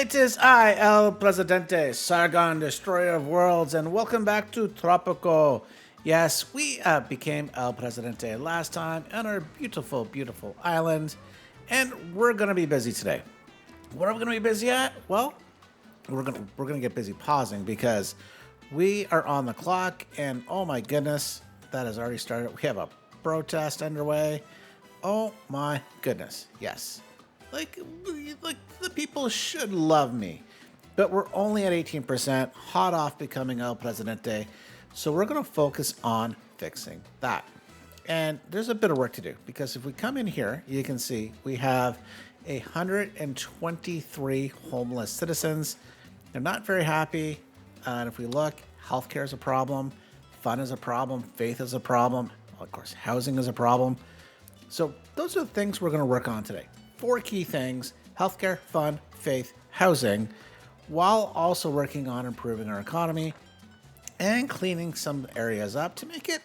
It is I, El Presidente, Sargon, Destroyer of Worlds, and welcome back to Tropico. Yes, we became El Presidente last time on our beautiful, beautiful island, and we're going to be busy today. What are we going to be busy at? Well, we're gonna get busy pausing because we are on the clock, and oh my goodness, that has already started. We have a protest underway. Oh my goodness, yes. Like the people should love me. But we're only at 18%, hot off becoming El Presidente. So we're going to focus on fixing that. And there's a bit of work to do because if we come in here, you can see we have 123 homeless citizens. They're not very happy. And if we look, healthcare is a problem, fun is a problem, faith is a problem, of course, housing is a problem. So those are the things we're going to work on today. 4 key things: healthcare, fun, faith, housing, while also working on improving our economy and cleaning some areas up to make it,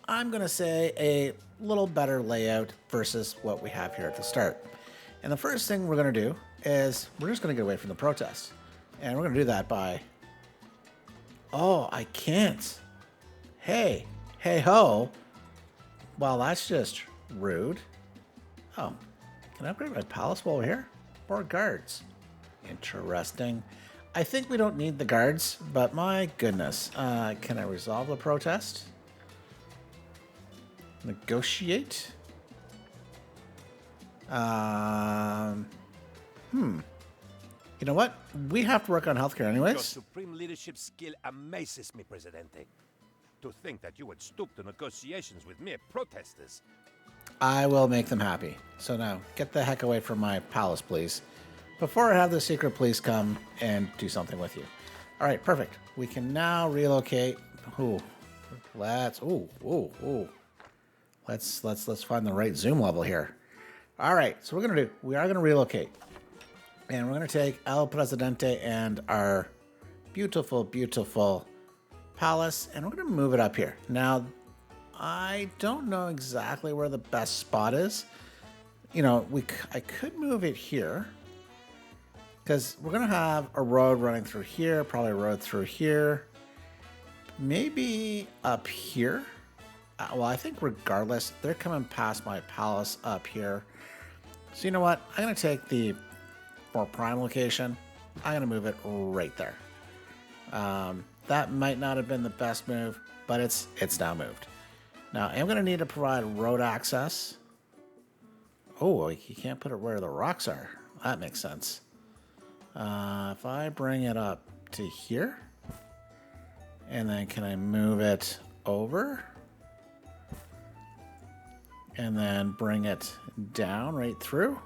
I'm going to say, a little better layout versus what we have here at the start. And the first thing we're going to do is we're just going to get away from the protests. And we're going to do that by... Oh, I can't. Hey ho. Well, that's just rude. Oh, can I upgrade my palace while we're here? More guards. Interesting. I think we don't need the guards, but my goodness. Can I resolve the protest? Negotiate? You know what? We have to work on healthcare anyways. Your supreme leadership skill amazes me, Presidente. To think that you would stoop to negotiations with mere protesters. I will make them happy. So now, get the heck away from my palace, please. Before I have the secret police come and do something with you. All right, perfect. We can now relocate. Let's find the right zoom level here. All right, so we are gonna relocate. And we're gonna take El Presidente and our beautiful, beautiful palace, and we're gonna move it up here. Now, I don't know exactly where the best spot is. You know, I could move it here because we're gonna have a road running through here, probably a road through here, maybe up here. Well, I think regardless, they're coming past my palace up here. So you know what? I'm gonna take the more prime location. I'm gonna move it right there. That might not have been the best move, but it's now moved. Now, I'm going to need to provide road access. Oh, you can't put it where the rocks are. That makes sense. If I bring it up to here, and then can I move it over? And then bring it down right through?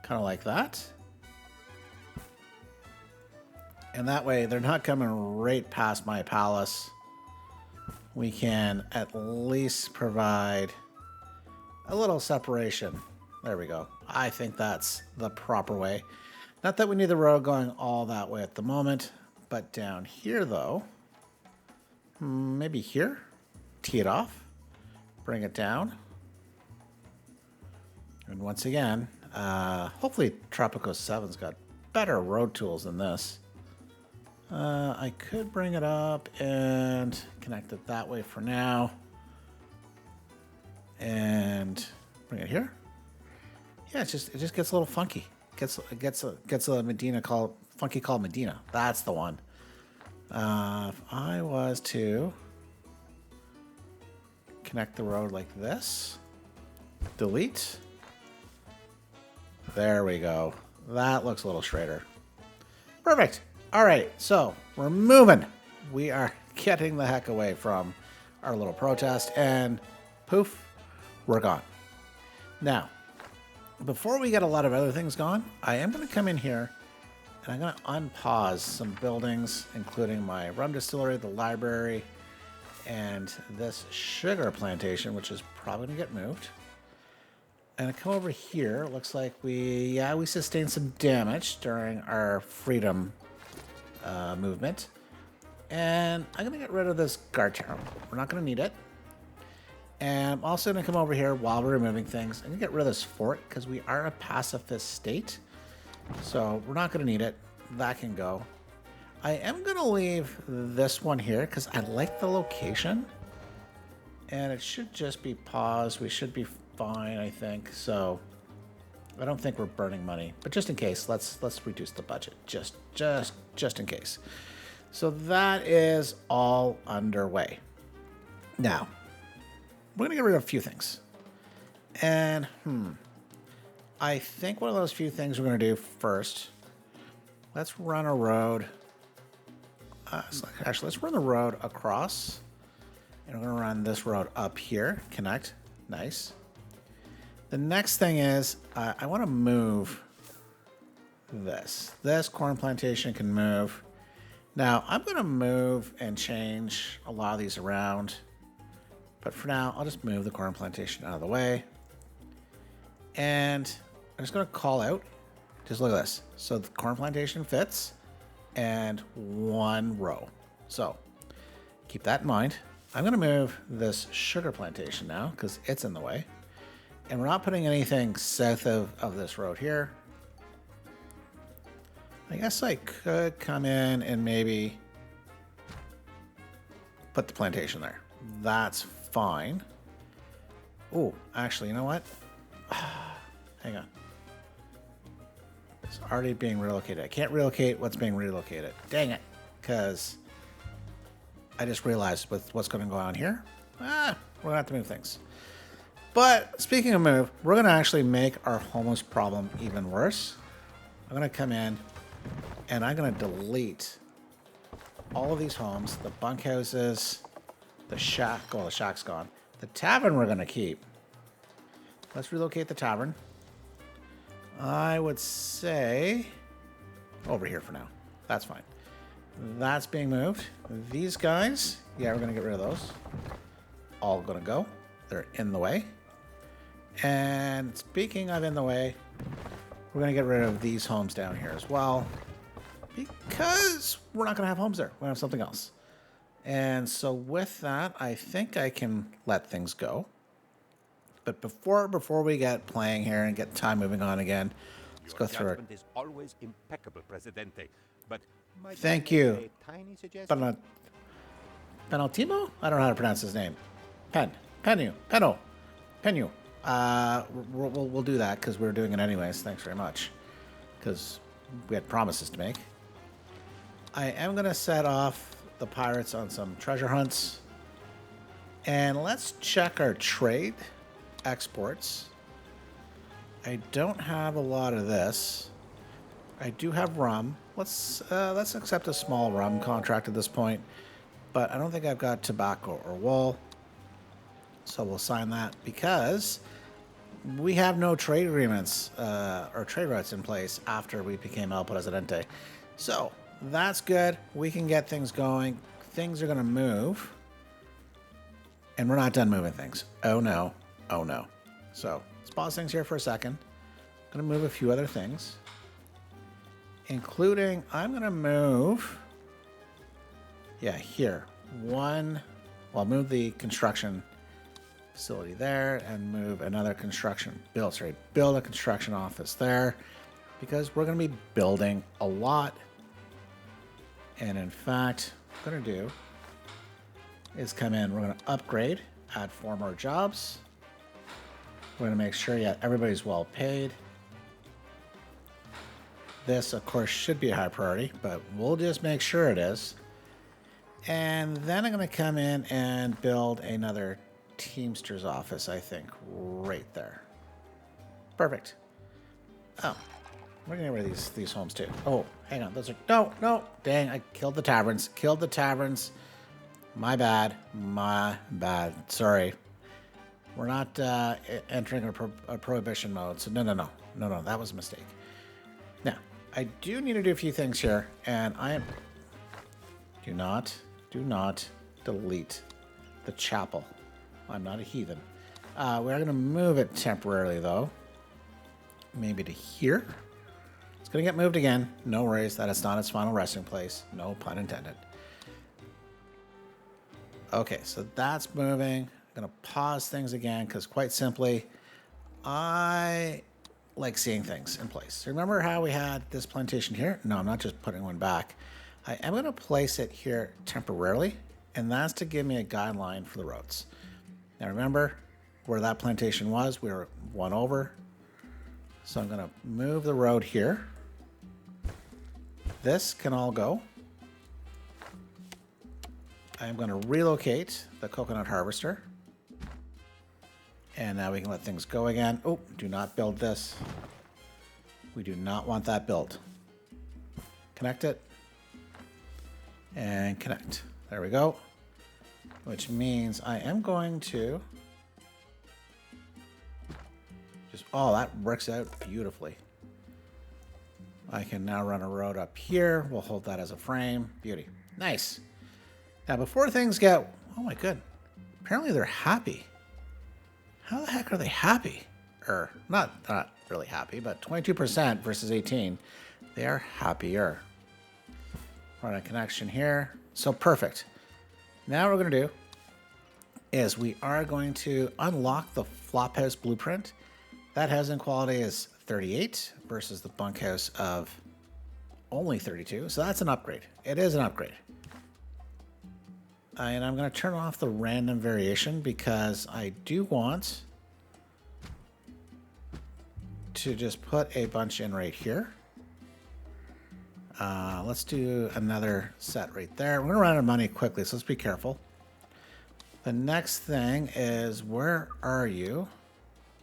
Kind of like that. And that way, they're not coming right past my palace. We can at least provide a little separation. There we go. I think that's the proper way. Not that we need the road going all that way at the moment, but down here though, maybe here, tee it off, bring it down. And once again, hopefully Tropico 7's got better road tools than this. I could bring it up and connect it that way for now. And bring it here. Yeah, it just gets a little funky. Gets a Medina funky called Medina. That's the one. If I was to connect the road like this, delete. There we go. That looks a little straighter. Perfect. All right, so we're moving. We are getting the heck away from our little protest, and poof, we're gone. Now, before we get a lot of other things gone, I am going to come in here, and I'm going to unpause some buildings, including my rum distillery, the library, and this sugar plantation, which is probably going to get moved. And I come over here. It looks like we sustained some damage during our freedom movement, and I'm gonna get rid of this guard tower. We're not gonna need it. And I'm also going to come over here while we're removing things. I'm going to get rid of this fort because we are a pacifist state. So we're not going to need it. That can go. I am going to leave this one here because I like the location. And it should just be paused. We should be fine, I think. So I don't think we're burning money. But just in case, let's reduce the budget. Just in case. So that is all underway. Now, we're going to get rid of a few things. And, I think one of those few things we're going to do first, let's run a road. Actually, let's run the road across. And we're going to run this road up here. Connect. Nice. The next thing is, I want to move this. This corn plantation can move. Now, I'm going to move and change a lot of these around. But for now, I'll just move the corn plantation out of the way. And I'm just going to call out. Just look at this. So the corn plantation fits. And one row. So keep that in mind. I'm going to move this sugar plantation now because it's in the way. And we're not putting anything south of this road here. I guess I could come in and maybe put the plantation there. That's fine. Oh, actually, you know what? Hang on. It's already being relocated. I can't relocate what's being relocated. Dang it. Because I just realized with what's going to go on here. We're going to have to move things. But speaking of move, we're going to actually make our homeless problem even worse. I'm going to come in and I'm going to delete all of these homes, the bunkhouses, the shack. Oh, the shack's gone. The tavern we're going to keep. Let's relocate the tavern. I would say over here for now. That's fine. That's being moved. These guys, yeah, we're going to get rid of those. All going to go. They're in the way. And speaking of in the way, we're going to get rid of these homes down here as well. Because we're not going to have homes there. We're going to have something else. And so with that, I think I can let things go. But before we get playing here and get time moving on again, let's go through it. Is always impeccable, Presidente. But thank you. Tiny suggestion. Penultimo? I don't know how to pronounce his name. Penu. We'll do that because we're doing it anyways. Thanks very much. Because we had promises to make. I am going to set off the pirates on some treasure hunts. And let's check our trade exports. I don't have a lot of this. I do have rum. Let's accept a small rum contract at this point. But I don't think I've got tobacco or wool. So we'll sign that because we have no trade agreements or trade routes in place after we became El Presidente. So that's good. We can get things going. Things are going to move. And we're not done moving things. Oh no. Oh no. So let's pause things here for a second. I'm going to move a few other things. Including, I'm going to move, here. I'll move the construction facility there and move another build a construction office there because we're going to be building a lot. And in fact, what we're going to do is come in, we're going to upgrade, add 4 more jobs. We're going to make sure, everybody's well paid. This, of course, should be a high priority, but we'll just make sure it is. And then I'm going to come in and build another Teamster's office, I think, right there. Perfect. Oh, we're going to get rid of these homes too. Oh, hang on. Those are... No. Dang, I killed the taverns. My bad. Sorry. We're not entering a prohibition mode, so no. That was a mistake. Now, I do need to do a few things here, and I am... Do not delete the chapel. I'm not a heathen. We're going to move it temporarily, though. Maybe to here. It's going to get moved again. No worries. That is not its final resting place. No pun intended. Okay, so that's moving. I'm going to pause things again because quite simply, I like seeing things in place. Remember how we had this plantation here? No, I'm not just putting one back. I am going to place it here temporarily, and that's to give me a guideline for the roads. Now remember where that plantation was? We were one over. So I'm going to move the road here. This can all go. I'm going to relocate the coconut harvester. And now we can let things go again. Oh, do not build this. We do not want that built. Connect it. And connect. There we go. Which means I am going to just, oh, that works out beautifully. I can now run a road up here. We'll hold that as a frame. Beauty. Nice. Now before things get, oh my good. Apparently they're happy. How the heck are they happy? Or not really happy, but 22% versus 18. They are happier. Run a connection here. So perfect. Now what we're going to do is we are going to unlock the flophouse blueprint. That housing quality is 38 versus the bunkhouse of only 32. So that's an upgrade. It is an upgrade. And I'm going to turn off the random variation because I do want to just put a bunch in right here. Let's do another set right there. We're going to run out of money quickly, so let's be careful. The next thing is, where are you?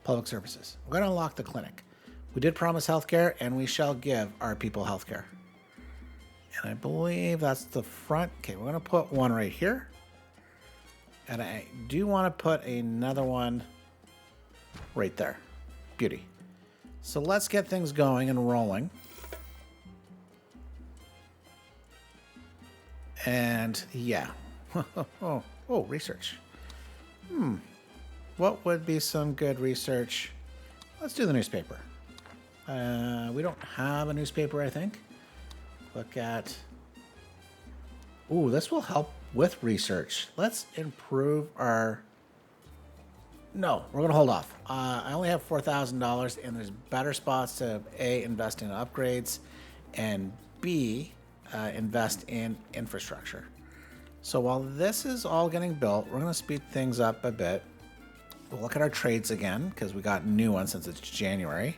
Public services. We're going to unlock the clinic. We did promise healthcare, and we shall give our people healthcare. And I believe that's the front. Okay, we're going to put one right here. And I do want to put another one right there. Beauty. So let's get things going and rolling. And yeah. oh, research. What would be some good research? Let's do the newspaper. We don't have a newspaper, I think. Look at... Ooh, this will help with research. Let's improve our... No, we're going to hold off. I only have $4,000, and there's better spots to A, invest in upgrades, and B, invest in infrastructure. So while this is all getting built, we're going to speed things up a bit. We'll look at our trades again, because we got new ones since it's January.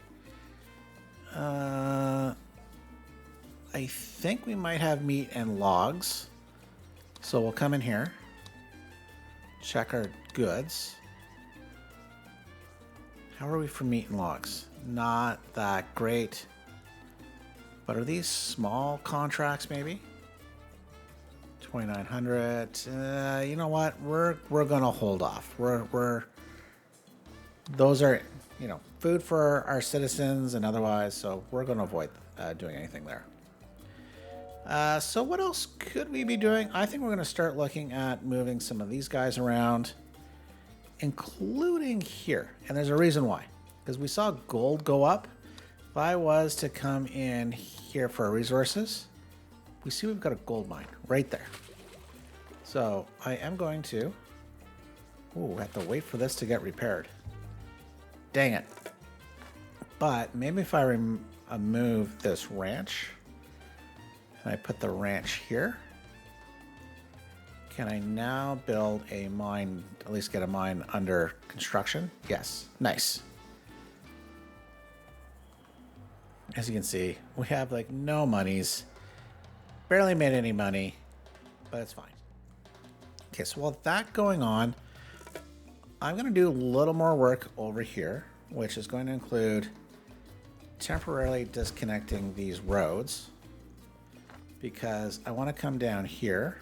I think we might have meat and logs. So we'll come in here, check our goods. How are we for meat and logs? Not that great. But are these small contracts maybe? 2,900. You know what? We're gonna hold off. Those are, you know, food for our citizens and otherwise. So we're gonna avoid doing anything there. So what else could we be doing? I think we're going to start looking at moving some of these guys around, including here. And there's a reason why. Because we saw gold go up. If I was to come in here for our resources, we see we've got a gold mine right there. So I am going to... Ooh, I have to wait for this to get repaired. Dang it. But maybe if I remove this ranch... And I put the ranch here. Can I now build a mine, at least get a mine under construction? Yes. Nice. As you can see, we have like no monies. Barely made any money, but it's fine. Okay, so while that's going on, I'm going to do a little more work over here, which is going to include temporarily disconnecting these roads. Because I want to come down here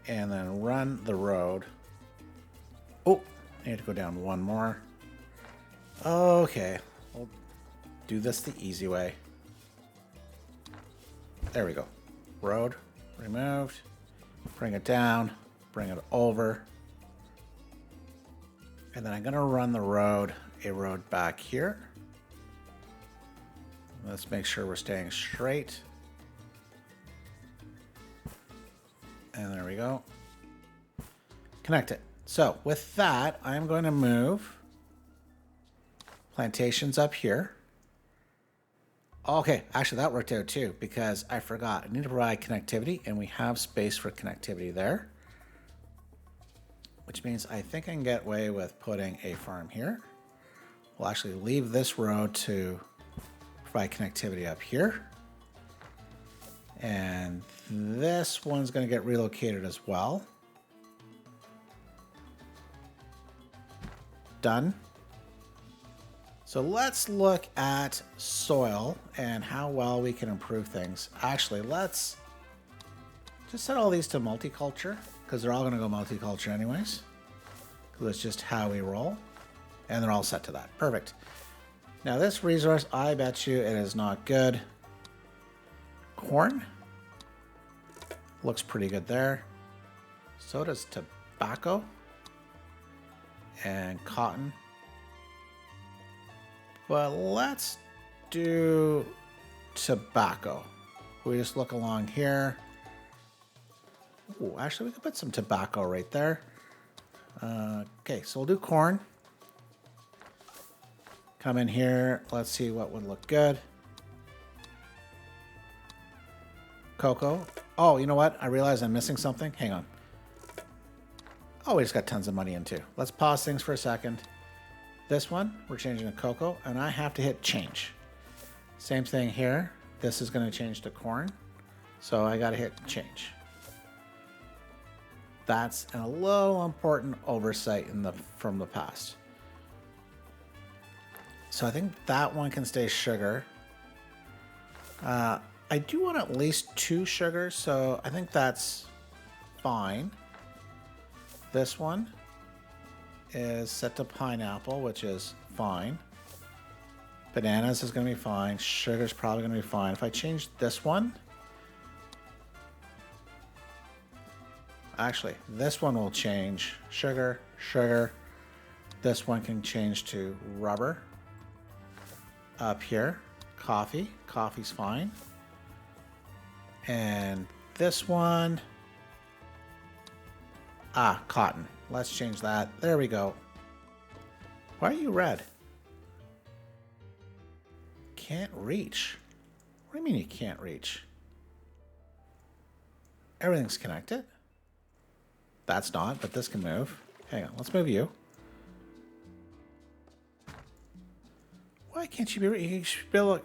and then run the road. Oh, I need to go down one more. Okay, we'll do this the easy way. There we go. Road removed. Bring it down. Bring it over. And then I'm going to run the road, a road back here. Let's make sure we're staying straight. And there we go. Connect it. So with that, I'm going to move plantations up here. Okay, actually that worked out too because I forgot. I need to provide connectivity and we have space for connectivity there. Which means I think I can get away with putting a farm here. We'll actually leave this road to provide connectivity up here. And this one's going to get relocated as well. Done. So let's look at soil and how well we can improve things. Actually, let's just set all these to multiculture because they're all going to go multiculture anyways. Because it's just how we roll. And they're all set to that. Perfect. Now this resource, I bet you it is not good. Corn. Looks pretty good there. So does tobacco. And cotton. But let's do tobacco. We just look along here. Ooh, actually, we could put some tobacco right there. Okay, so we'll do corn. Come in here. Let's see what would look good. Cocoa. Oh, you know what? I realize I'm missing something. Hang on. Oh, we just got tons of money in too. Let's pause things for a second. This one, we're changing to cocoa, and I have to hit change. Same thing here. This is going to change to corn, so I got to hit change. That's a little important oversight from the past. So I think that one can stay sugar. I do want at least 2 sugars, so I think that's fine. This one is set to pineapple, which is fine. Bananas is going to be fine. Sugar's probably going to be fine. If I change this one, actually, this one will change. Sugar, sugar. This one can change to rubber. Up here, coffee. Coffee's fine. And this one, cotton. Let's change that. There we go. Why are you red? Can't reach. What do you mean you can't reach? Everything's connected. That's not, but this can move. Hang on, let's move you. Why can't you be? You should be able to...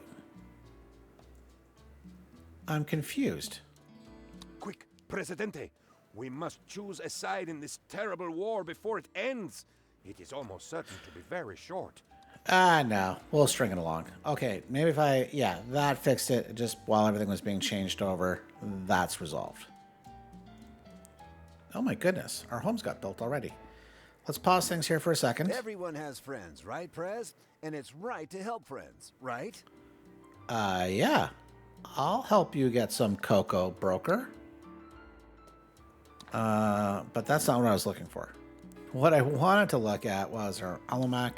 I'm confused. Quick, Presidente! We must choose a side in this terrible war before it ends. It is almost certain to be very short. No. We'll string it along. Okay, maybe if I... Yeah, that fixed it just while everything was being changed over. That's resolved. Oh my goodness. Our home's got built already. Let's pause things here for a second. Everyone has friends, right, Prez? And it's right to help friends, right? Yeah. I'll help you get some cocoa, broker. But that's not what I was looking for. What I wanted to look at was our Alamak.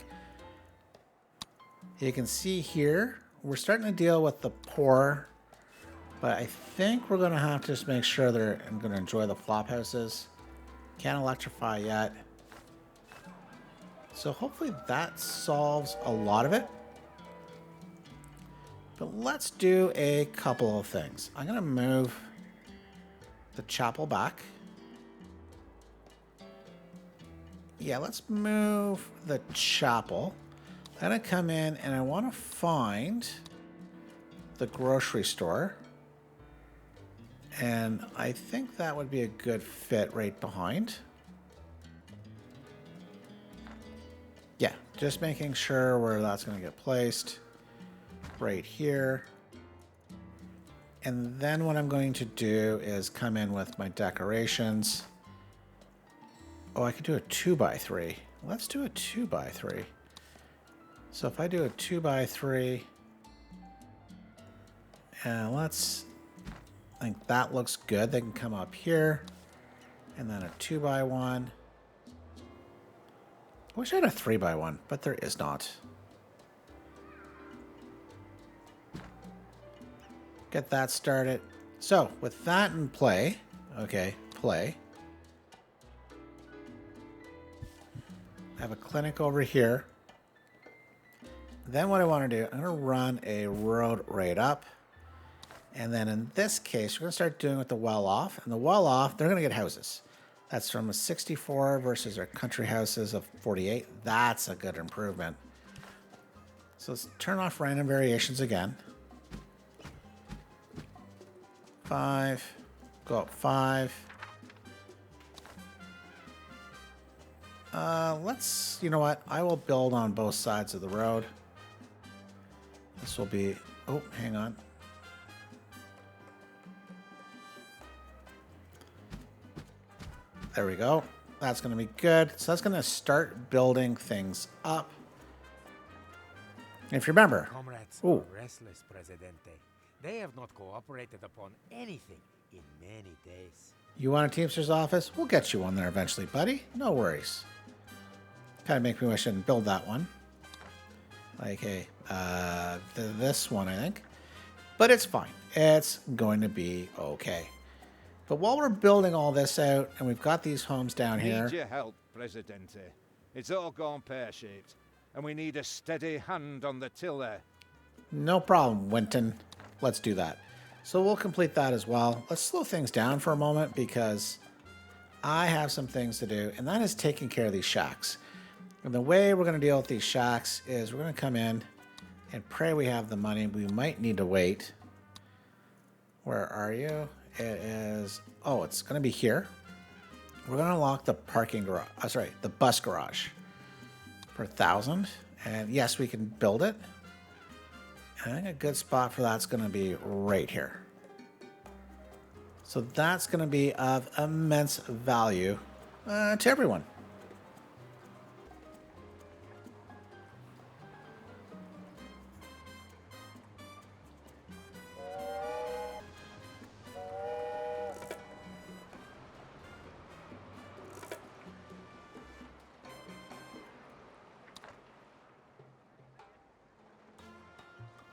You can see here, we're starting to deal with the poor, but I think we're going to have to just make sure they're going to enjoy the flop houses. Can't electrify yet. So hopefully that solves a lot of it. But let's do a couple of things. I'm going to move the chapel back. Yeah, let's move the chapel. I'm going to come in and I want to find the grocery store. And I think that would be a good fit right behind. Yeah, just making sure where that's going to get placed. Right here. And then what I'm going to do is come in with my decorations. Oh, I could do a 2x3. Let's do a 2x3. So if I do a 2x3, and let's, I think that looks good. They can come up here. And then a 2x1. I wish I had a 3x1, but there is not. Get that started. So with that in play, okay, play. I have a clinic over here. Then what I want to do, I'm going to run a road right up. And then in this case, we're going to start doing with the well off. And the well off, they're going to get houses. That's from a 64 versus our country houses of 48. That's a good improvement. So let's turn off random variations again. 5. Go up 5. You know what? I will build on both sides of the road. This will be, oh, hang on. There we go. That's going to be good. So that's going to start building things up. And if you remember, Comrades ooh, are restless, Presidente. They have not cooperated upon anything in many days. you want a Teamster's office? We'll get you one there eventually, buddy. No worries. Kind of make me wish I didn't build that one. Like, hey, this one, I think. But it's fine. It's going to be okay. But while we're building all this out, and we've got these homes down here. Need your help, Presidente. It's all gone pear-shaped, and we need a steady hand on the tiller. No problem, Winton. Let's do that. So we'll complete that as well. Let's slow things down for a moment because I have some things to do, and that is taking care of these shacks. And the way we're going to deal with these shacks is we're going to come in and pray we have the money. We might need to wait. Where are you? It is, oh, it's going to be here. We're going to unlock the parking garage. Oh, sorry, the bus garage for 1,000. And yes, we can build it. I think a good spot for that's going to be right here. So that's going to be of immense value to everyone.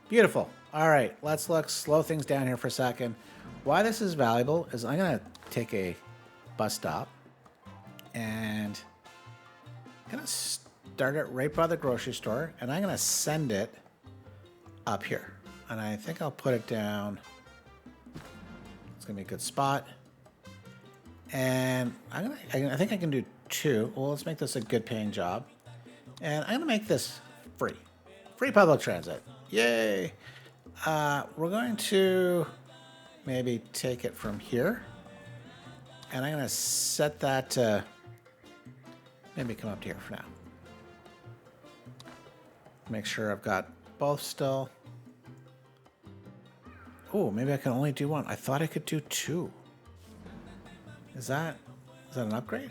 Beautiful. All right, let's slow things down here for a second. Why this is valuable is I'm going to take a bus stop and I'm going to start it right by the grocery store, and I'm going to send it up here. And I think I'll put it down. It's going to be a good spot. And I think I can do 2. Well, let's make this a good paying job. And I'm going to make this free. Free public transit. Yay! We're going to maybe take it from here. And I'm going to set that to maybe come up to here for now. Make sure I've got both still. Oh, maybe I can only do 1. I thought I could do 2. Is that an upgrade?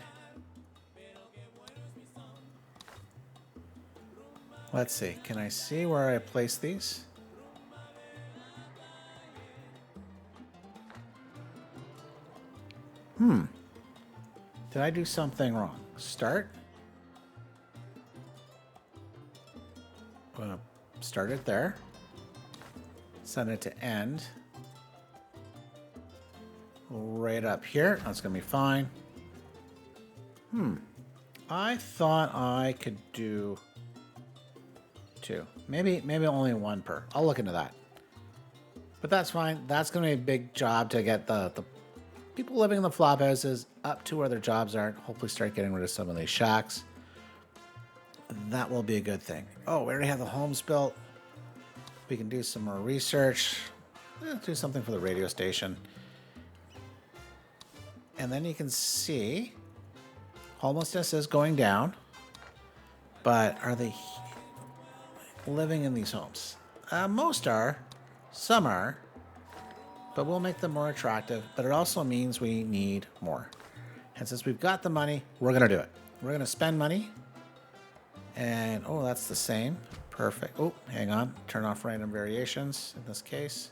Let's see. Can I see where I place these? Did I do something wrong? Start. I'm going to start it there. Send it to end. Right up here. That's going to be fine. I thought I could do 2. Maybe only 1 per. I'll look into that. But that's fine. That's going to be a big job to get the people living in the flop houses up to where their jobs are. Hopefully start getting rid of some of these shacks. That will be a good thing. Oh, we already have the homes built. We can do some more research. Let's do something for the radio station. And then you can see homelessness is going down. But are they living in these homes? Most are. Some are. But we'll make them more attractive. But it also means we need more. And since we've got the money, we're going to do it. We're going to spend money. And, oh, that's the same. Perfect. Oh, hang on. Turn off random variations in this case.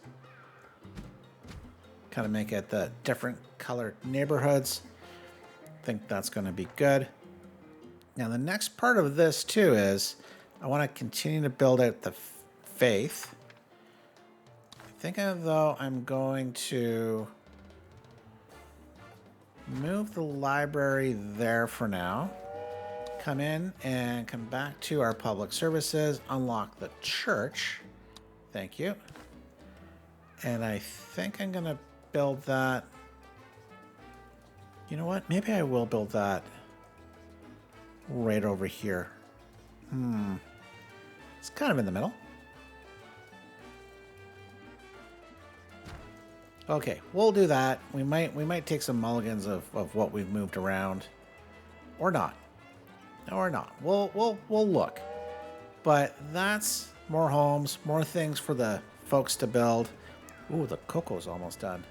Kind of make it the different colored neighborhoods. I think that's going to be good. Now, the next part of this, too, is I want to continue to build out the faith. I think, though, I'm going to move the library there for now. come in and come back to our public services, unlock the church. Thank you. And I think I'm going to build that. You know what? Maybe I will build that right over here. It's kind of in the middle. Okay, we'll do that. We might take some mulligans of what we've moved around. Or not. Or not. We'll look. But that's more homes, more things for the folks to build. Ooh, the cocoa's almost done.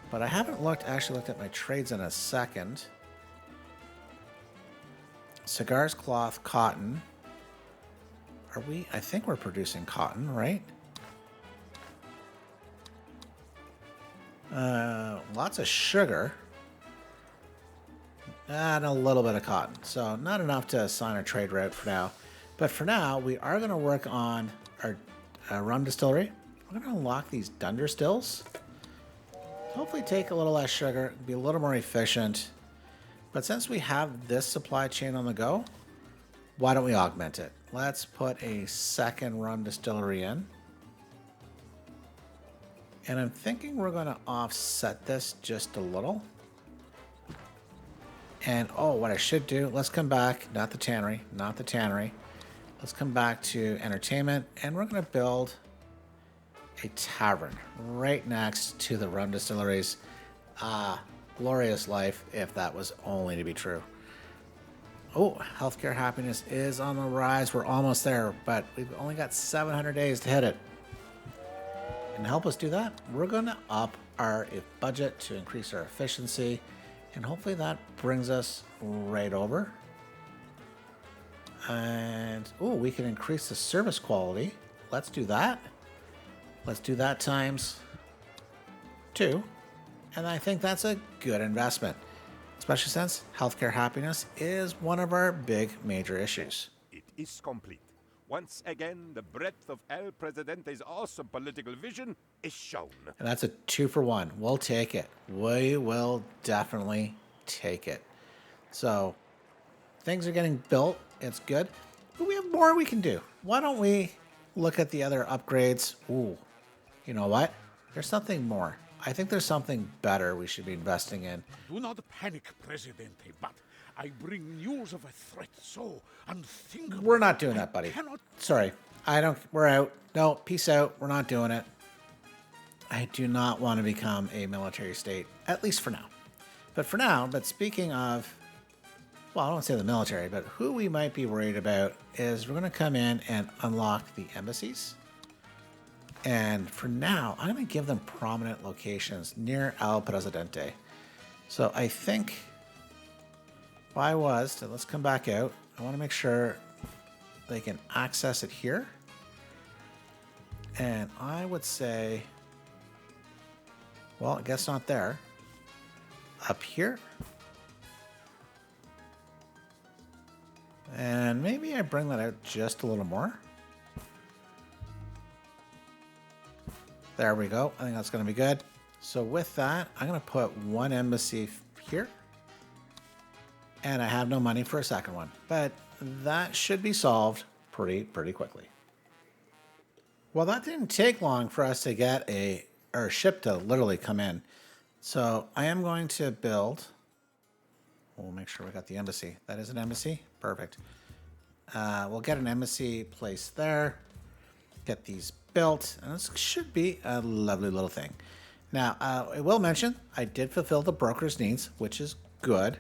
But I haven't actually looked at my trades in a second. Cigars, cloth, cotton. Are we? I think we're producing cotton, right? Lots of sugar. And a little bit of cotton. So not enough to assign a trade route for now. But for now, we are going to work on our rum distillery. We're going to unlock these dunder stills. Hopefully take a little less sugar, be a little more efficient. But since we have this supply chain on the go, why don't we augment it? Let's put a second rum distillery in. And I'm thinking we're going to offset this just a little. And, oh, what I should do, let's come back, not the tannery. Let's come back to entertainment, and we're going to build a tavern right next to the rum distilleries. Glorious life, if that was only to be true. Oh, healthcare happiness is on the rise. We're almost there, but we've only got 700 days to hit it. And to help us do that, we're going to up our budget to increase our efficiency. And hopefully that brings us right over. And, oh, we can increase the service quality. Let's do that. Let's do that times 2. And I think that's a good investment, especially since healthcare happiness is one of our big major issues. It is complete. Once again, the breadth of El Presidente's awesome political vision is shown. And that's a 2-for-1. We'll take it. We will definitely take it. So things are getting built. It's good. But we have more we can do. Why don't we look at the other upgrades? Ooh, you know what? There's something more. I think there's something better we should be investing in. Do not panic, Presidente, but I bring news of a threat so unthinkable. We're not doing that, buddy. Sorry. We're out. No, peace out. We're not doing it. I do not want to become a military state, at least for now. But speaking of, well, I don't want to say the military, but who we might be worried about is we're going to come in and unlock the embassies. And for now, I'm going to give them prominent locations near El Presidente. So I think let's come back out. I want to make sure they can access it here. And I would say, well, I guess not there. Up here. And maybe I bring that out just a little more. There we go. I think that's going to be good. So with that, I'm going to put one embassy here. And I have no money for a second one. But that should be solved pretty quickly. Well, that didn't take long for us to get our ship to literally come in. So I am going to build. We'll make sure we got the embassy. That is an embassy. Perfect. We'll get an embassy placed there. Get these built. And this should be a lovely little thing. Now, I will mention I did fulfill the broker's needs, which is good.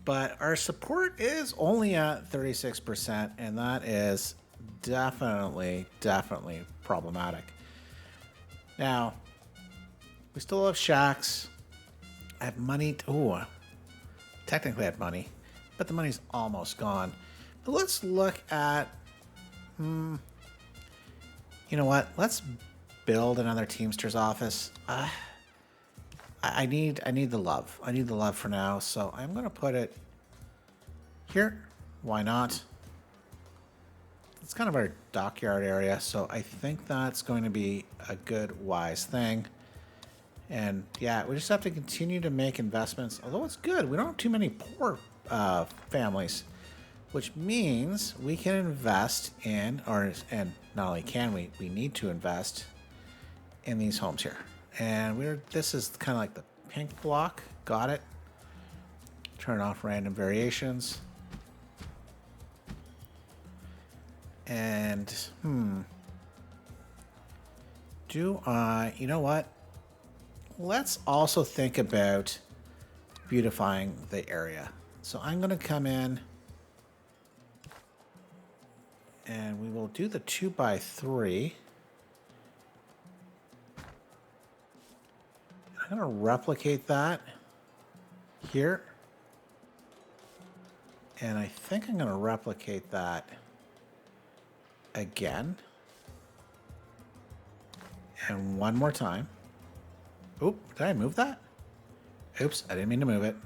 But our support is only at 36%, and that is definitely problematic. Now, we still have shacks. I have money. Technically I have money, but the money's almost gone. But let's look at, you know what? Let's build another Teamsters office. I need the love. I need the love for now, so I'm going to put it here. Why not? It's kind of our dockyard area, so I think that's going to be a good, wise thing. And yeah, we just have to continue to make investments. Although it's good, we don't have too many poor families, which means we can invest in, and not only can we need to invest in these homes here. And this is kind of like the pink block. Got it. Turn off random variations. And, you know what? Let's also think about beautifying the area. So I'm going to come in and we will do the 2x3. I'm going to replicate that here. And I think I'm going to replicate that again. And one more time. Oop, did I move that? Oops, I didn't mean to move it.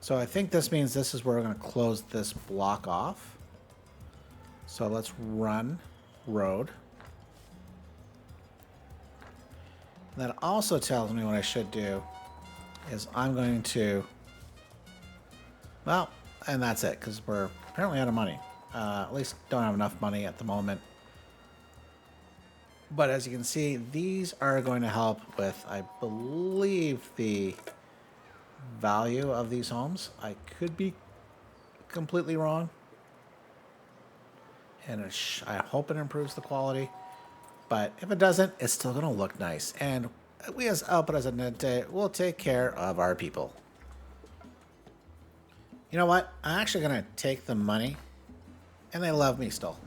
So I think this means this is where we're going to close this block off. So let's run road. That also tells me what I should do is I'm going to, well, and that's it, because we're apparently out of money. At least don't have enough money at the moment. But as you can see, these are going to help with, I believe, the value of these homes. I could be completely wrong. And I hope it improves the quality. But if it doesn't, it's still going to look nice. And we as El Presidente will take care of our people. You know what? I'm actually going to take the money. And they love me still.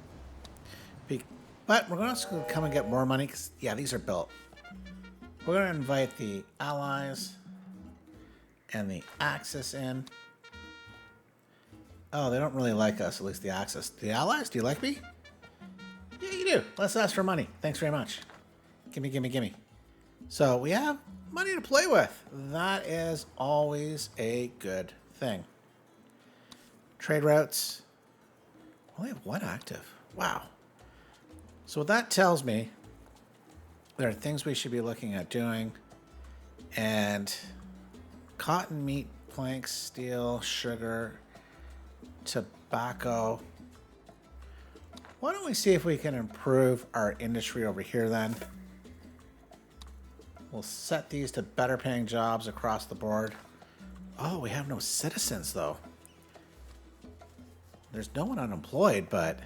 But we're going to come and get more money. Because, yeah, these are built. We're going to invite the Allies and the Axis in. Oh, they don't really like us, at least the Axis. The Allies, do you like me? Yeah, you do. Let's ask for money. Thanks very much. Gimme, gimme, gimme. So we have money to play with. That is always a good thing. Trade routes. We only have one active. Wow. So what that tells me, there are things we should be looking at doing. And cotton, meat, planks, steel, sugar, tobacco. Why don't we see if we can improve our industry over here then? We'll set these to better paying jobs across the board. Oh, we have no citizens though. There's no one unemployed, but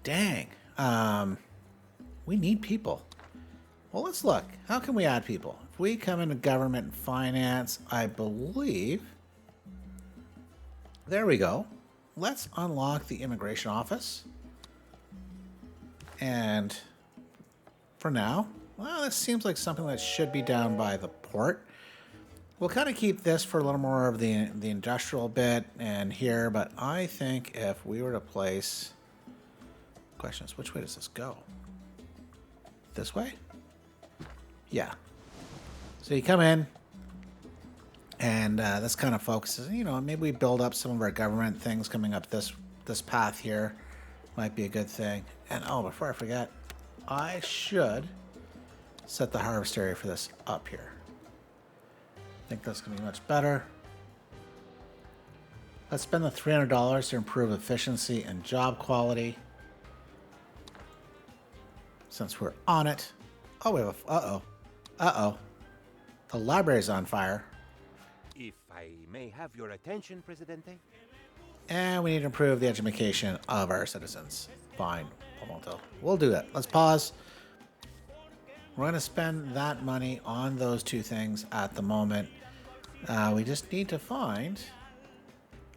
dang. We need people. Well, let's look. How can we add people? If we come into government and finance, I believe. There we go. Let's unlock the immigration office. And for now, well, this seems like something that should be down by the port. We'll kind of keep this for a little more of the industrial bit and here, but I think if we were to place... Question is, which way does this go? This way? Yeah. So you come in, and this kind of focuses, you know, maybe we build up some of our government things coming up this path here. Might be a good thing. And oh, before I forget, I should set the harvest area for this up here. I think that's going to be much better. Let's spend the $300 to improve efficiency and job quality. Since we're on it. Oh, we have a... Uh-oh. Uh-oh. The library's on fire. If I may have your attention, Presidente. And we need to improve the education of our citizens. Fine. We'll do that. Let's pause. We're going to spend that money on those two things at the moment. We just need to find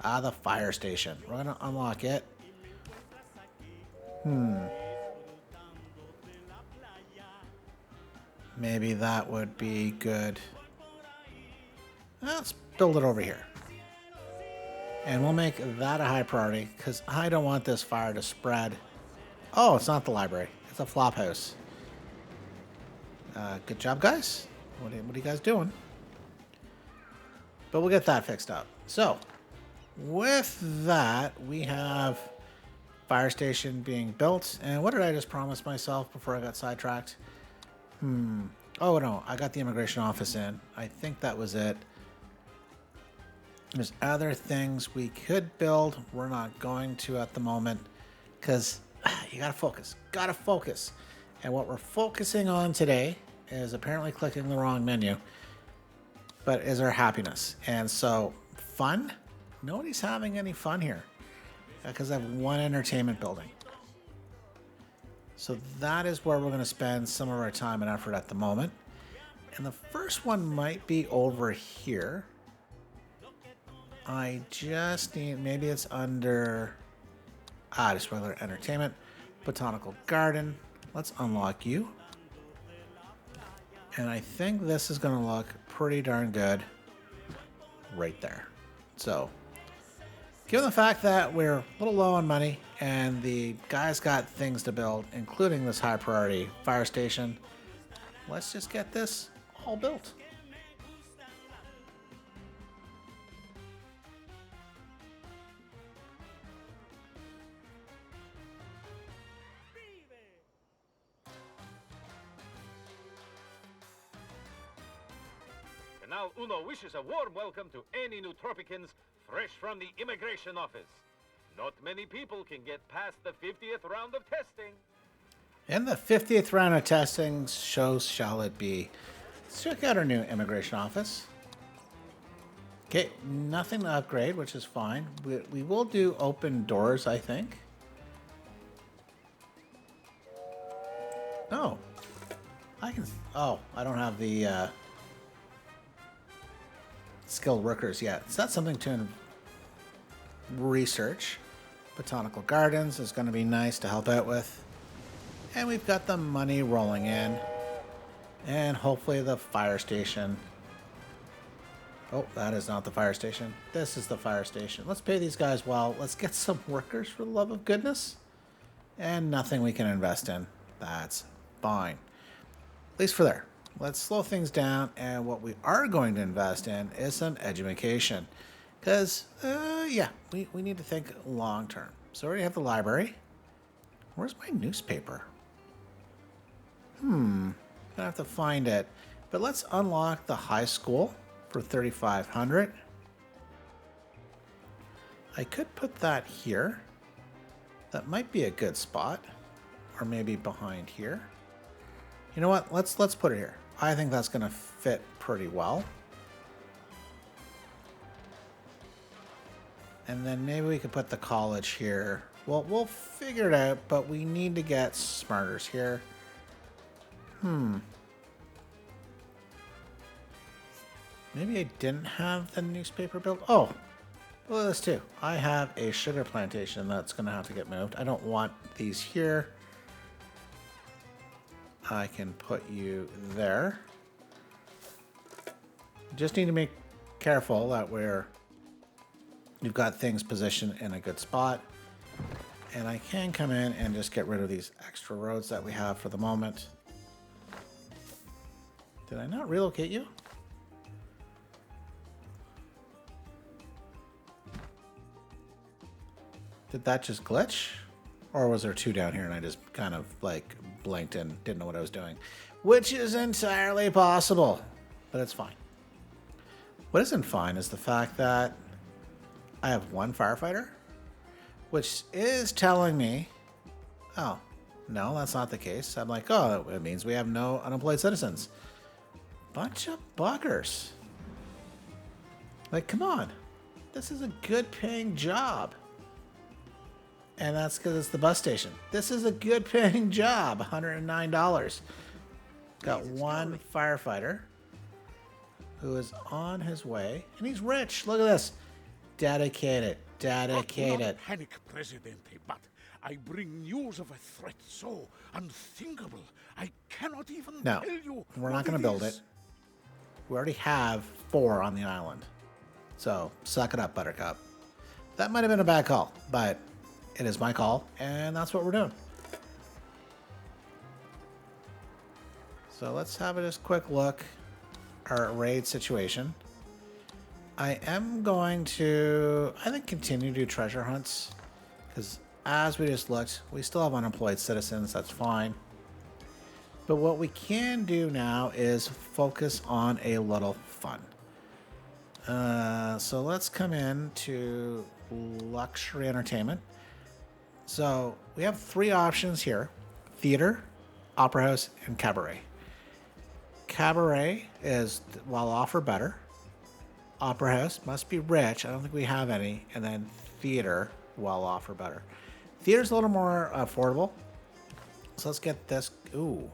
the fire station. We're going to unlock it. Maybe that would be good. Let's build it over here. And we'll make that a high priority because I don't want this fire to spread. Oh, it's not the library. It's a flop house. Good job, guys. What are you guys doing? But we'll get that fixed up. So, with that, we have fire station being built. And what did I just promise myself before I got sidetracked? Oh, no. I got the immigration office in. I think that was it. There's other things we could build. We're not going to at the moment because you gotta focus. Gotta focus. And what we're focusing on today is apparently clicking the wrong menu, but is our happiness. And so, fun? Nobody's having any fun here because I have one entertainment building. So that is where we're going to spend some of our time and effort at the moment. And the first one might be over here. I just need, maybe it's under, just regular entertainment, botanical garden. Let's unlock you. And I think this is going to look pretty darn good right there. So, given the fact that we're a little low on money and the guys got things to build, including this high priority fire station, let's just get this all built. And now Uno wishes a warm welcome to any new Tropicans fresh from the immigration office. Not many people can get past the 50th round of testing. And the 50th round of testing shows shall it be. Let's check out our new immigration office. Okay, nothing to upgrade, which is fine. We will do open doors, I think. Oh, I can. Oh, I don't have the skilled workers yet. So that's something to research. Botanical gardens is going to be nice to help out with. And we've got the money rolling in. And hopefully the fire station. Oh, that is not the fire station. This is the fire station. Let's pay these guys well. Let's get some workers for the love of goodness. And nothing we can invest in. That's fine. At least for there. Let's slow things down. And what we are going to invest in is some education. Because, yeah, we need to think long term. So we already have the library. Where's my newspaper? Gonna have to find it. But let's unlock the high school for 3,500. I could put that here. That might be a good spot. Or maybe behind here. You know what? Let's put it here. I think that's gonna fit pretty well. And then maybe we could put the college here. Well, we'll figure it out, but we need to get smarters here. Maybe I didn't have the newspaper built. Oh, look at this too. I have a sugar plantation that's going to have to get moved. I don't want these here. I can put you there. Just need to be careful that you've got things positioned in a good spot. And I can come in and just get rid of these extra roads that we have for the moment. Did I not relocate you? Did that just glitch? Or was there two down here and I just kind of like blinked and didn't know what I was doing? Which is entirely possible, but it's fine. What isn't fine is the fact that I have one firefighter, which is telling me, oh, no, that's not the case. I'm like, oh, it means we have no unemployed citizens. Bunch of buggers. Like, come on. This is a good paying job. And that's because it's the bus station. This is a good paying job, $109. Got one firefighter who is on his way, and he's rich. Look at this. Dedicated. Do not Dedicated. panic, Presidente, but I bring news of a threat so unthinkable. I cannot even No, tell you. we're not going to build it. We already have 4 on the island. So, suck it up, Buttercup. That might have been a bad call, but it is my call, and that's what we're doing. So let's have a just quick look at our raid situation. I am going to, I think, continue to do treasure hunts, because as we just looked, we still have unemployed citizens. That's fine. But what we can do now is focus on a little fun. So let's come in to luxury entertainment. So we have 3 options here: theater, opera house, and cabaret. Cabaret is well off or better. Opera house must be rich. I don't think we have any. And then theater, well off or better. Theater's a little more affordable. So let's get this. Ooh.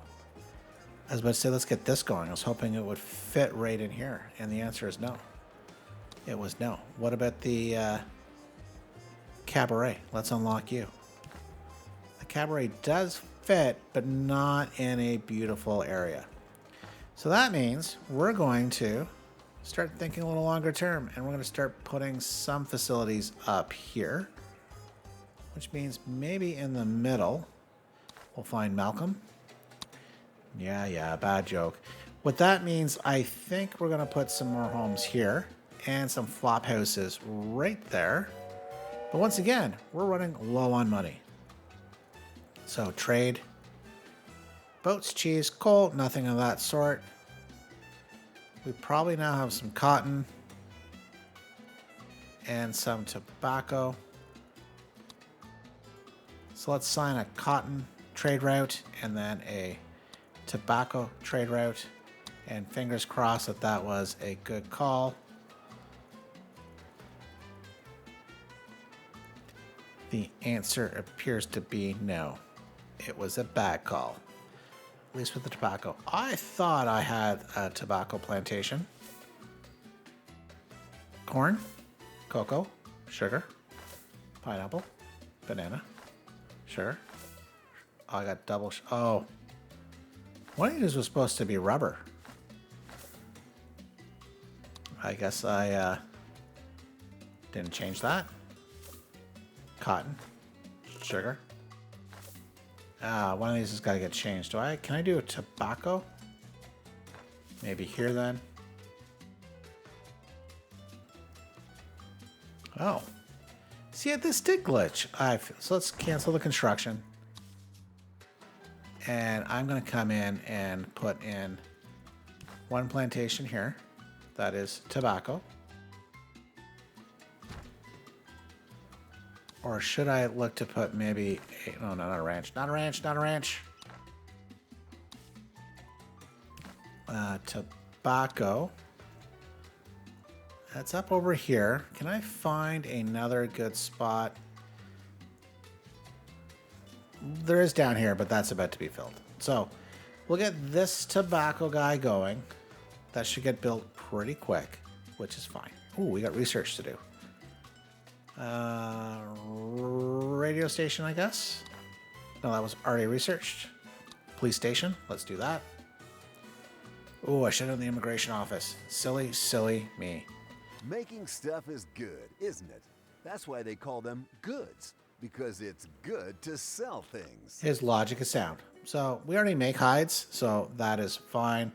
I was about to say, let's get this going. I was hoping it would fit right in here. And the answer is no. It was no. What about the cabaret? Let's unlock you. The cabaret does fit, but not in a beautiful area. So that means we're going to start thinking a little longer term. And we're going to start putting some facilities up here. Which means maybe in the middle, we'll find Malcolm. Yeah, bad joke. What that means, I think we're going to put some more homes here and some flop houses right there. But once again, we're running low on money. So trade. Boats, cheese, coal, nothing of that sort. We probably now have some cotton and some tobacco. So let's sign a cotton trade route and then a tobacco trade route, and fingers crossed that that was a good call. The answer appears to be no. It was a bad call, at least with the tobacco. I thought I had a tobacco plantation. Corn, cocoa, sugar, pineapple, banana, sugar. Oh, I got double. Oh. One of these was supposed to be rubber. I guess I didn't change that. Cotton. Sugar. One of these has got to get changed. Can I do a tobacco? Maybe here then. Oh. See, this did glitch. So let's cancel the construction. And I'm going to come in and put in one plantation here. That is tobacco. Or should I look to put maybe... No, not a ranch. Not a ranch. Not a ranch. Tobacco. That's up over here. Can I find another good spot? There is down here, but that's about to be filled. So we'll get this tobacco guy going. That should get built pretty quick, which is fine. Ooh, we got research to do. Radio station, I guess. No, that was already researched. Police station. Let's do that. Ooh, I should have done the immigration office. Silly, silly me. Making stuff is good, isn't it? That's why they call them goods. Because it's good to sell things. His logic is sound. So we already make hides, so that is fine.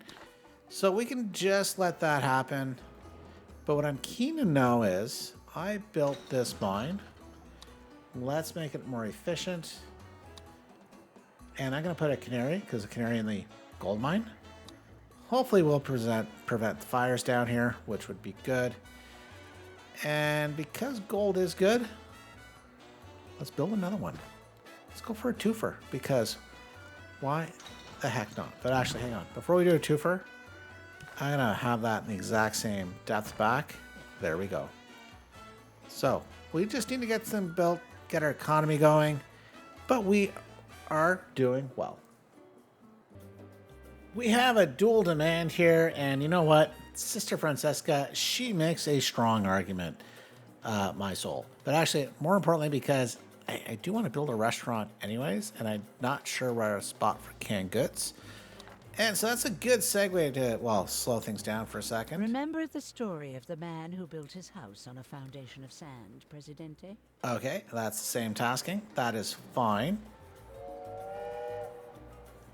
So we can just let that happen. But what I'm keen to know is, I built this mine. Let's make it more efficient. And I'm going to put a canary, because a canary in the gold mine. Hopefully we'll prevent fires down here, which would be good. And because gold is good, let's build another one. Let's go for a twofer, because why the heck not? But actually, hang on. Before we do a twofer, I'm going to have that in the exact same depth back. There we go. So we just need to get them built, get our economy going, but we are doing well. We have a dual demand here, and you know what? Sister Francesca, she makes a strong argument, my soul. But actually, more importantly, because I do want to build a restaurant anyways, and I'm not sure where a spot for canned goods. And so that's a good segue to, well, slow things down for a second. Remember the story of the man who built his house on a foundation of sand, Presidente? Okay, that's the same tasking. That is fine.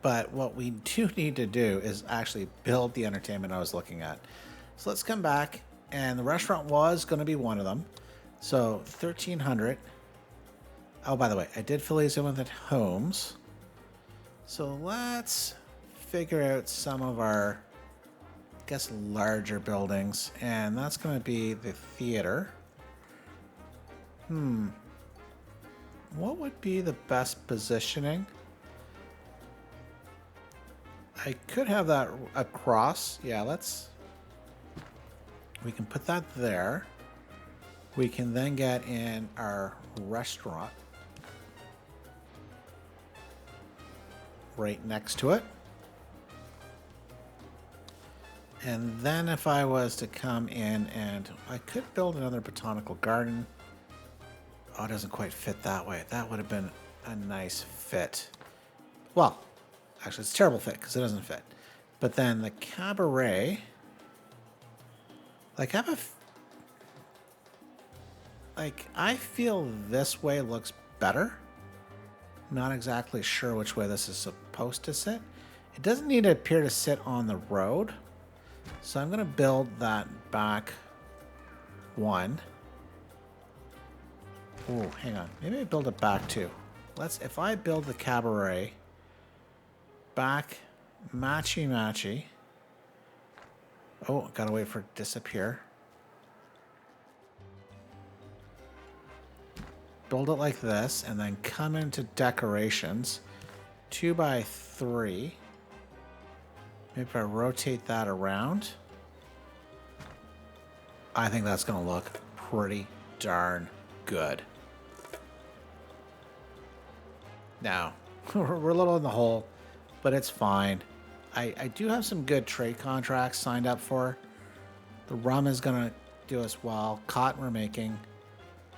But what we do need to do is actually build the entertainment I was looking at. So let's come back, and the restaurant was going to be one of them. So 1,300. Oh, by the way, I did fill these in with the homes. So let's figure out some of our guess, larger buildings. And that's going to be the theater. What would be the best positioning? I could have that across. Yeah, we can put that there. We can then get in our restaurant right next to it. And then if I was to come in and I could build another botanical garden. Oh, it doesn't quite fit that way. That would have been a nice fit. Well, actually, it's a terrible fit because it doesn't fit. But then the cabaret, like I feel this way looks better. Not exactly sure which way this is supposed to sit. It doesn't need to appear to sit on the road. So I'm going to build that back one. Oh, hang on. Maybe I build it back two. If I build the cabaret back matchy. Oh, gotta wait for it to disappear. Build it like this, and then come into decorations. 2 by 3. Maybe if I rotate that around. I think that's gonna look pretty darn good. Now, we're a little in the hole, but it's fine. I do have some good trade contracts signed up for. The rum is going to do us well. Cotton we're making.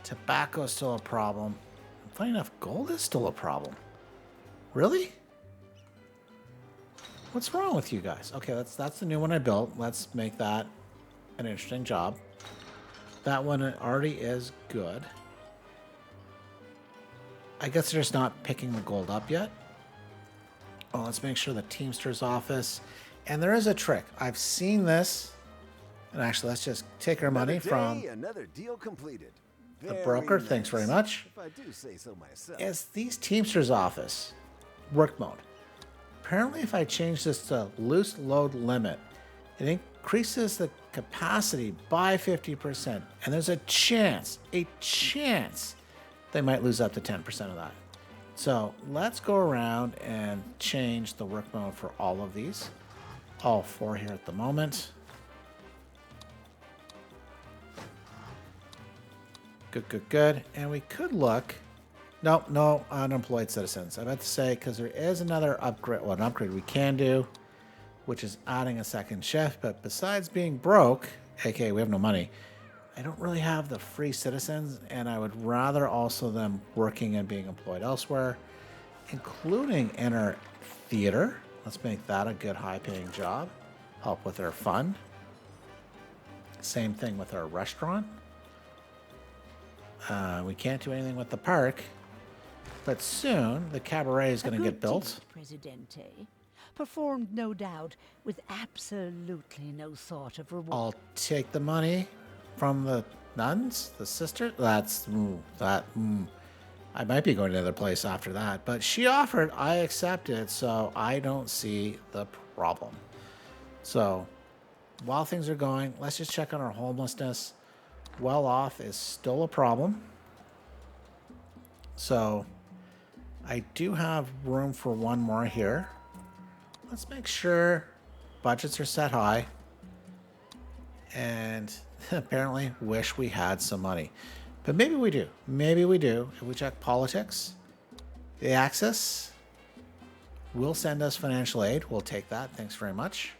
Tobacco is still a problem. And funny enough, gold is still a problem. Really? What's wrong with you guys? Okay, that's the new one I built. Let's make that an interesting job. That one already is good. I guess they're just not picking the gold up yet. Oh, let's make sure the Teamster's office. And there is a trick. I've seen this. And actually, let's just take our money from another deal completed. the broker. Very Thanks very nice, much. If I do say so myself. Is these Teamster's office work mode. Apparently, if I change this to loose load limit, it increases the capacity by 50%. And there's a chance they might lose up to 10% of that. So let's go around and change the work mode for all of these. All 4 here at the moment. Good. And we could look. No, unemployed citizens. I meant to say, because there is another upgrade. Well, an upgrade we can do, which is adding a second shift. But besides being broke, aka we have no money, I don't really have the free citizens, and I would rather also them working and being employed elsewhere, including in our theater. Let's make that a good high-paying job. Help with our fund. Same thing with our restaurant. We can't do anything with the park, but soon the cabaret is going to get built. Presidente. Performed, no doubt, with absolutely no thought of reward. I'll take the money from the nuns, the sister. I might be going to another place after that, but she offered, I accepted, so I don't see the problem. So while things are going, let's just check on our homelessness. Well off is still a problem. So I do have room for one more here. Let's make sure budgets are set high. And apparently wish we had some money. But maybe we do. Maybe we do. If we check politics, the Axis will send us financial aid. We'll take that. Thanks very much.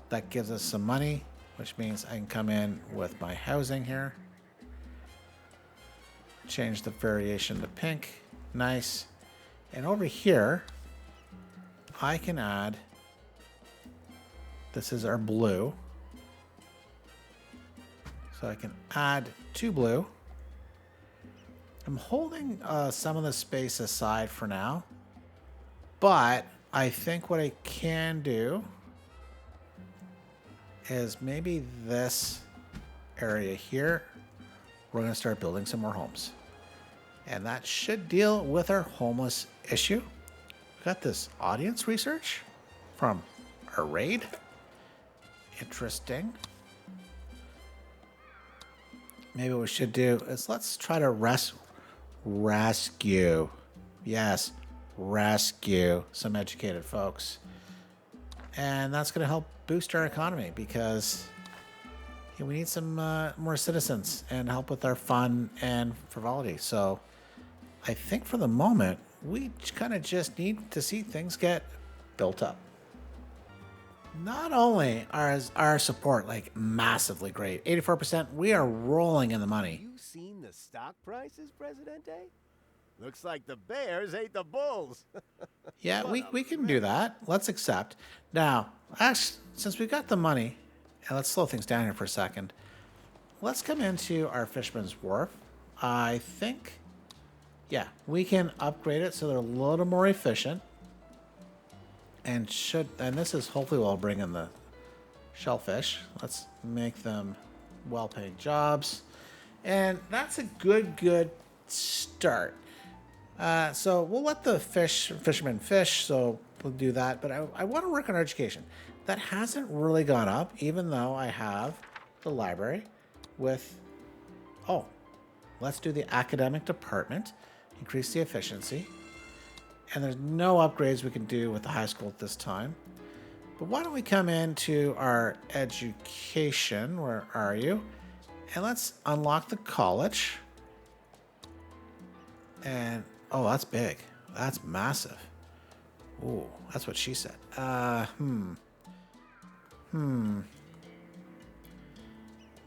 That gives us some money, which means I can come in with my housing here. Change the variation to pink. Nice. And over here, I can add, this is our blue. So I can add 2 blue. I'm holding some of the space aside for now. But I think what I can do is maybe this area here, we're going to start building some more homes. And that should deal with our homeless issue. We got this audience research from our raid. interesting. Maybe what we should do is let's try to rescue. Yes, rescue some educated folks. And that's going to help boost our economy because we need some more citizens and help with our fun and frivolity. So I think for the moment, we kind of just need to see things get built up. Not only is our support like massively great, 84%, we are rolling in the money. You seen the stock prices, Presidente? Looks like the bears ate the bulls. Yeah, we can do that. Let's accept. Now, actually, since we've got the money, and let's slow things down here for a second. Let's come into our Fisherman's Wharf. I think, yeah, we can upgrade it so they're a little more efficient. And this is hopefully will bring in the shellfish. Let's make them well-paying jobs. And that's a good start. So we'll let the fishermen fish, so we'll do that. But I want to work on our education. That hasn't really gone up, even though I have the library with, let's do the academic department, increase the efficiency. And there's no upgrades we can do with the high school at this time. But why don't we come into our education, where are you? And let's unlock the college. And, that's big. That's massive. Ooh, that's what she said.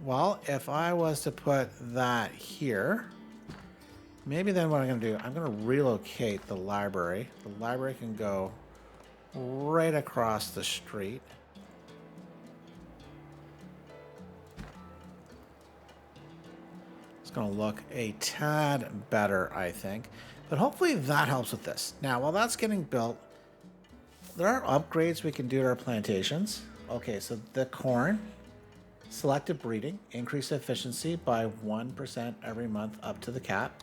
Well, if I was to put that here, maybe then what I'm going to do, I'm going to relocate the library. The library can go right across the street. It's going to look a tad better, I think. But hopefully that helps with this. Now, while that's getting built, there are upgrades we can do to our plantations. Okay, so the corn, selective breeding, increase efficiency by 1% every month up to the cap.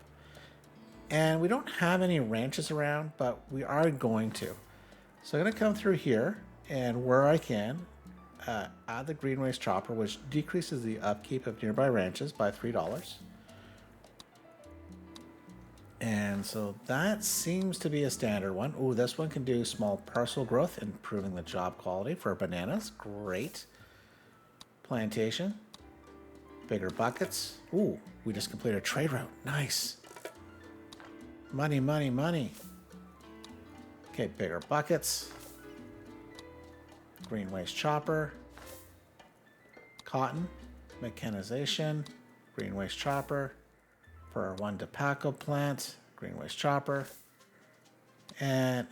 And we don't have any ranches around, but we are going to. So I'm going to come through here, and where I can, add the green waste chopper, which decreases the upkeep of nearby ranches by $3. And so that seems to be a standard one. Ooh, this one can do small parcel growth, improving the job quality for bananas. Great. Plantation. Bigger buckets. Ooh, we just completed a trade route. Nice. Money, money, money. Okay, bigger buckets. Green waste chopper. Cotton. Mechanization. Green waste chopper. For our one tobacco plant. Green waste chopper. And,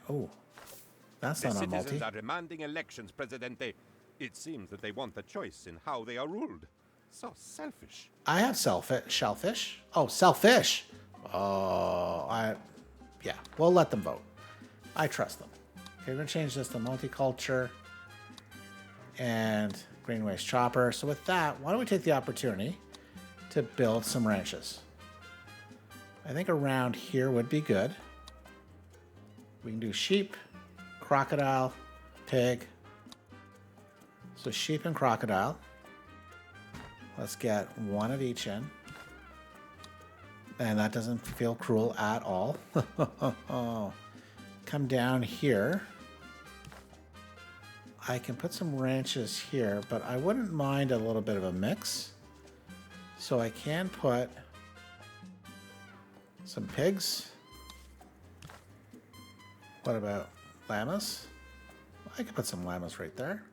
that's not a multi. The citizens are demanding elections, Presidente. It seems that they want a choice in how they are ruled. So selfish. I have shellfish. Oh, selfish. Yeah, we'll let them vote. I trust them. Okay, we're going to change this to multiculture and green waste chopper. So with that, why don't we take the opportunity to build some ranches? I think around here would be good. We can do sheep, crocodile, pig. So sheep and crocodile. Let's get one of each in. And that doesn't feel cruel at all. Come down here. I can put some ranches here, but I wouldn't mind a little bit of a mix. So I can put some pigs. What about llamas? I can put some llamas right there.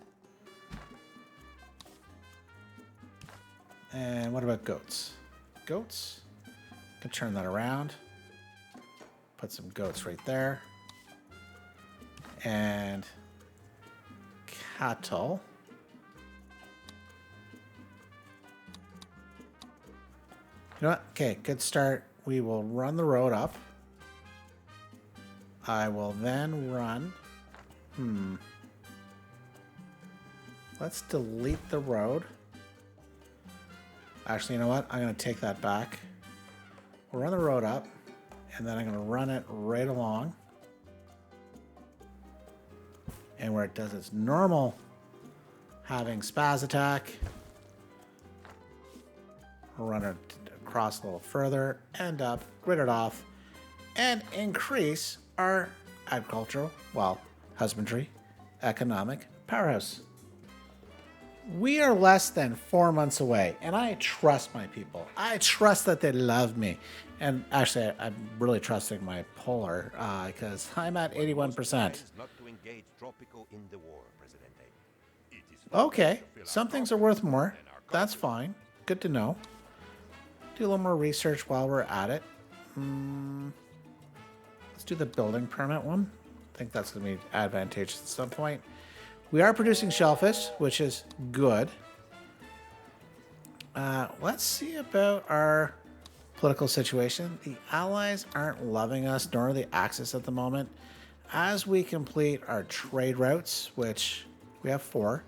And what about goats? Goats. Can turn that around. Put some goats right there. And cattle. You know what? Okay, good start. We will run the road up. I will then run. Let's delete the road. Actually, you know what? I'm going to take that back. We'll run the road up, and then I'm going to run it right along. And where it does its normal having spaz attack. We'll run it across a little further, end up, grid it off, and increase our agricultural, well, husbandry, economic powerhouse. We are less than 4 months away, and I trust my people. I trust that they love me. And actually, I'm really trusting my polar because I'm at 81%. Not to engage Tropico in the war, Presidente. It is not Okay, to fill some our things are worth more. and our That's fine. Good to know. Do a little more research while we're at it. Let's do the building permit one. I think that's going to be advantageous at some point. We are producing shellfish, which is good. Let's see about our political situation. The Allies aren't loving us, nor the Axis at the moment. As we complete our trade routes, which we have 4,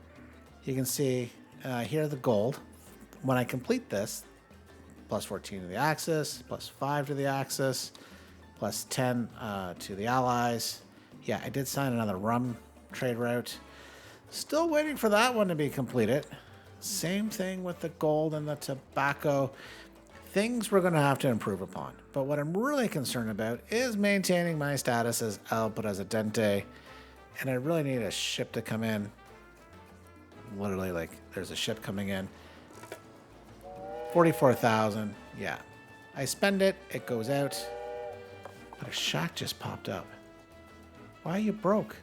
you can see here the gold. When I complete this, plus 14 to the Axis, plus 5 to the Axis, plus 10 to the Allies. Yeah, I did sign another rum trade route. Still waiting for that one to be completed. Same thing with the gold and the tobacco. Things we're going to have to improve upon. But what I'm really concerned about is maintaining my status as El Presidente. And I really need a ship to come in. Literally, like, there's a ship coming in. 44,000. Yeah. I spend it, it goes out. But a shack just popped up. Why are you broke?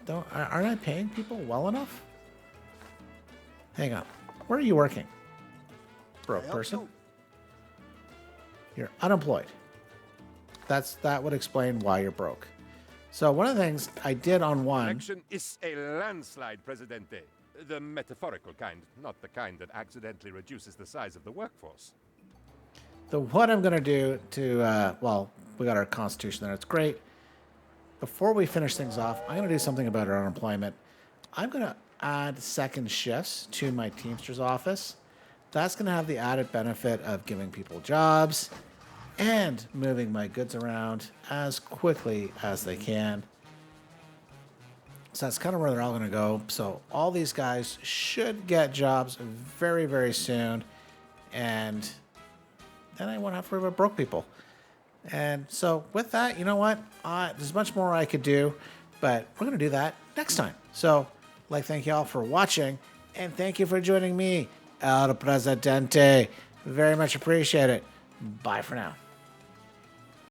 Aren't I paying people well enough? Hang on. Where are you working? Broke person? You're unemployed. That would explain why you're broke. So one of the things I did on one... Election is a landslide, Presidente. The metaphorical kind, not the kind that accidentally reduces the size of the workforce. What I'm going to do to... well, we got our constitution there. It's great. Before we finish things off, I'm going to do something about our unemployment. I'm going to add second shifts to my Teamsters office. That's going to have the added benefit of giving people jobs and moving my goods around as quickly as they can. So that's kind of where they're all going to go. So all these guys should get jobs very, very soon. And then I won't have to worry about broke people. And so with that, you know what? There's much more I could do, but we're going to do that next time. So thank you all for watching, and thank you for joining me, El Presidente. Very much appreciate it. Bye for now.